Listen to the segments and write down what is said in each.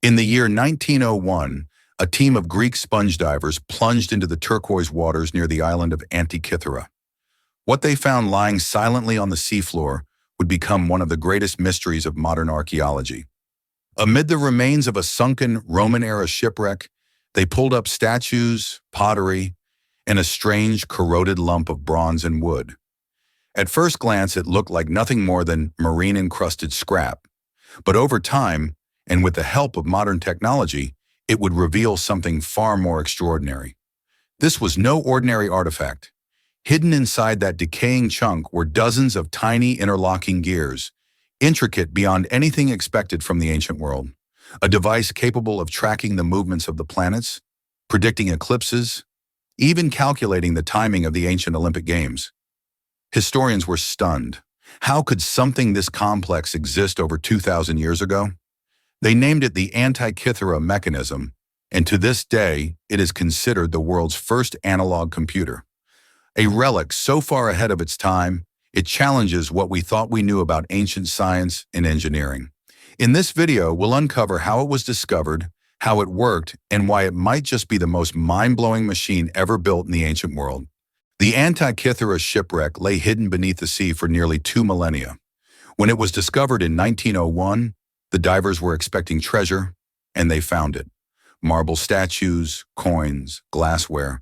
In the year 1901, a team of Greek sponge divers plunged into the turquoise waters near the island of Antikythera. What they found lying silently on the seafloor would become one of the greatest mysteries of modern archaeology. Amid the remains of a sunken Roman-era shipwreck, they pulled up statues, pottery, and a strange, corroded lump of bronze and wood. At first glance, it looked like nothing more than marine-encrusted scrap. But over time, and with the help of modern technology, it would reveal something far more extraordinary. This was no ordinary artifact. Hidden inside that decaying chunk were dozens of tiny interlocking gears, intricate beyond anything expected from the ancient world. A device capable of tracking the movements of the planets, predicting eclipses, even calculating the timing of the ancient Olympic Games. Historians were stunned. How could something this complex exist over 2,000 years ago? They named it the Antikythera mechanism, and to this day, it is considered the world's first analog computer. A relic so far ahead of its time, it challenges what we thought we knew about ancient science and engineering. In this video, we'll uncover how it was discovered, how it worked, and why it might just be the most mind-blowing machine ever built in the ancient world. The Antikythera shipwreck lay hidden beneath the sea for nearly 2 millennia. When it was discovered in 1901, the divers were expecting treasure, and they found it. Marble statues, coins, glassware,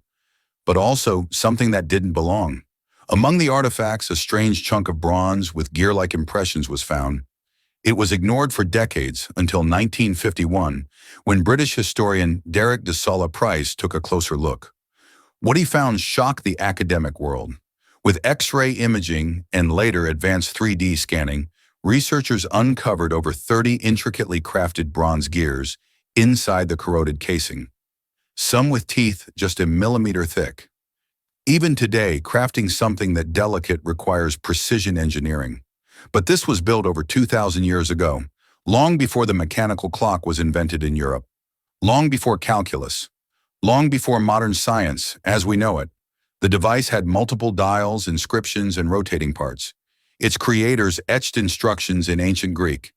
but also something that didn't belong. Among the artifacts, a strange chunk of bronze with gear-like impressions was found. It was ignored for decades until 1951, when British historian Derek de Solla Price took a closer look. What he found shocked the academic world. With X-ray imaging and later advanced 3D scanning, researchers uncovered over 30 intricately crafted bronze gears inside the corroded casing, some with teeth just a millimeter thick. Even today, crafting something that delicate requires precision engineering. But this was built over 2,000 years ago, long before the mechanical clock was invented in Europe, long before calculus, long before modern science as we know it. The device had multiple dials, inscriptions, and rotating parts. Its creators etched instructions in ancient Greek.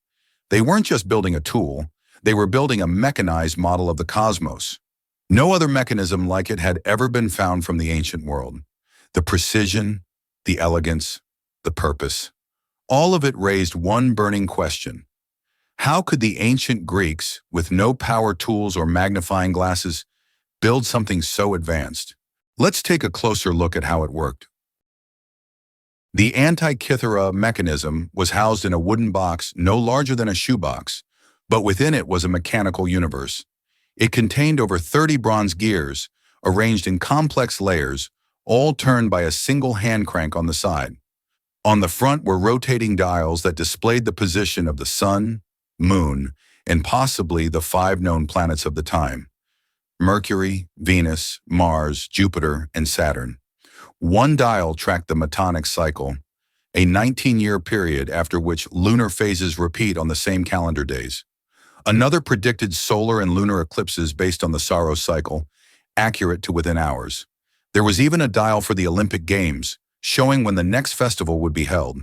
They weren't just building a tool, they were building a mechanized model of the cosmos. No other mechanism like it had ever been found from the ancient world. The precision, the elegance, the purpose. All of it raised one burning question. How could the ancient Greeks, with no power tools or magnifying glasses, build something so advanced? Let's take a closer look at how it worked. The Antikythera mechanism was housed in a wooden box no larger than a shoebox, but within it was a mechanical universe. It contained over 30 bronze gears, arranged in complex layers, all turned by a single hand crank on the side. On the front were rotating dials that displayed the position of the sun, moon, and possibly the 5 known planets of the time: Mercury, Venus, Mars, Jupiter, and Saturn. One dial tracked the metonic cycle, a 19-year period after which lunar phases repeat on the same calendar days. Another predicted solar and lunar eclipses based on the Saros cycle, accurate to within hours. There was even a dial for the Olympic Games, showing when the next festival would be held.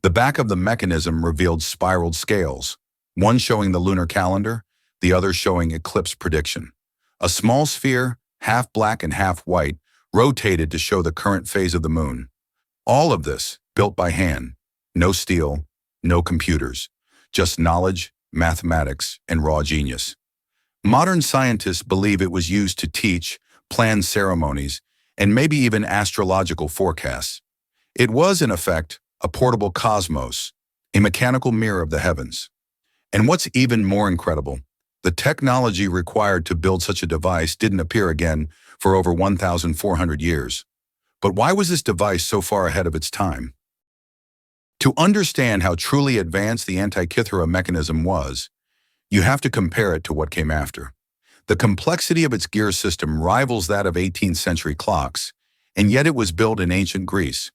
The back of the mechanism revealed spiraled scales, one showing the lunar calendar, the other showing eclipse prediction. A small sphere, half black and half white, rotated to show the current phase of the moon. All of this built by hand. No steel, no computers, just knowledge, mathematics, and raw genius. Modern scientists believe it was used to teach, plan ceremonies, and maybe even astrological forecasts. It was, in effect, a portable cosmos, a mechanical mirror of the heavens. And what's even more incredible, the technology required to build such a device didn't appear again for over 1,400 years. But why was this device so far ahead of its time? To understand how truly advanced the Antikythera mechanism was, you have to compare it to what came after. The complexity of its gear system rivals that of 18th century clocks, and yet it was built in ancient Greece.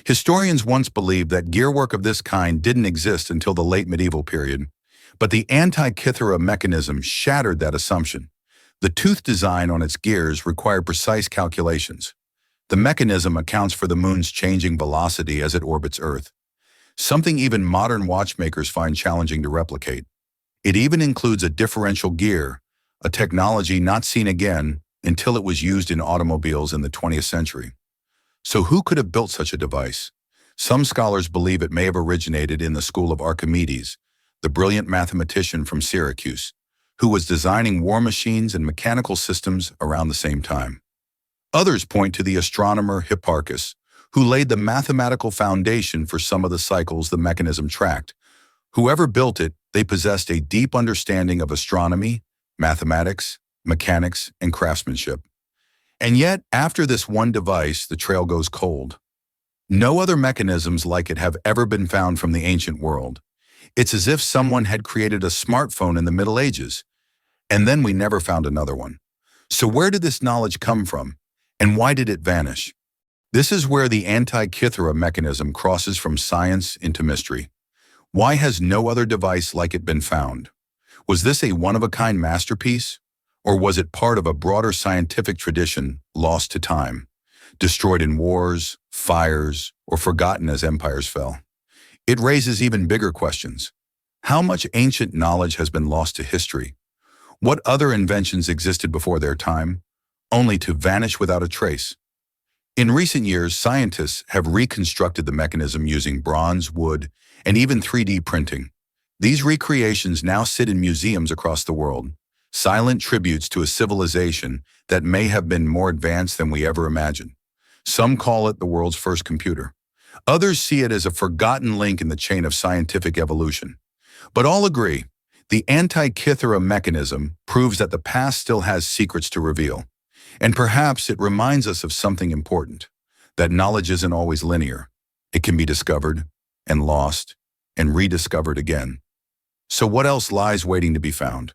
Historians once believed that gearwork of this kind didn't exist until the late medieval period, but the Antikythera mechanism shattered that assumption. The tooth design on its gears required precise calculations. The mechanism accounts for the moon's changing velocity as it orbits Earth, something even modern watchmakers find challenging to replicate. It even includes a differential gear, a technology not seen again until it was used in automobiles in the 20th century. So who could have built such a device? Some scholars believe it may have originated in the school of Archimedes, the brilliant mathematician from Syracuse, who was designing war machines and mechanical systems around the same time. Others point to the astronomer Hipparchus, who laid the mathematical foundation for some of the cycles the mechanism tracked. Whoever built it, they possessed a deep understanding of astronomy, mathematics, mechanics, and craftsmanship. And yet, after this one device, the trail goes cold. No other mechanisms like it have ever been found from the ancient world. It's as if someone had created a smartphone in the Middle Ages, and then we never found another one. So where did this knowledge come from, and why did it vanish? This is where the Antikythera mechanism crosses from science into mystery. Why has no other device like it been found? Was this a one-of-a-kind masterpiece? Or was it part of a broader scientific tradition lost to time, destroyed in wars, fires, or forgotten as empires fell? It raises even bigger questions. How much ancient knowledge has been lost to history? What other inventions existed before their time, only to vanish without a trace? In recent years, scientists have reconstructed the mechanism using bronze, wood, and even 3D printing. These recreations now sit in museums across the world, silent tributes to a civilization that may have been more advanced than we ever imagined. Some call it the world's first computer. Others see it as a forgotten link in the chain of scientific evolution. But all agree, the Antikythera mechanism proves that the past still has secrets to reveal. And perhaps it reminds us of something important, that knowledge isn't always linear. It can be discovered, and lost, and rediscovered again. So what else lies waiting to be found?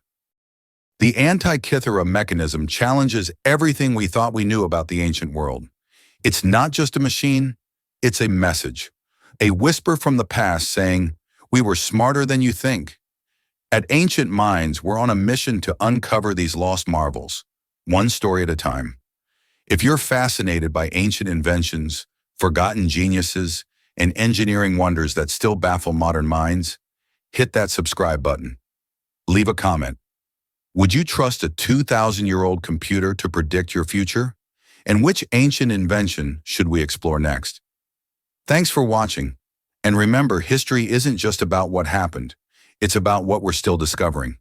The Antikythera mechanism challenges everything we thought we knew about the ancient world. It's not just a machine, it's a message. A whisper from the past saying, "We were smarter than you think." At Ancient Minds, we're on a mission to uncover these lost marvels, one story at a time. If you're fascinated by ancient inventions, forgotten geniuses, and engineering wonders that still baffle modern minds, hit that subscribe button. Leave a comment. Would you trust a 2,000-year-old computer to predict your future? And which ancient invention should we explore next? Thanks for watching. And remember, history isn't just about what happened. It's about what we're still discovering.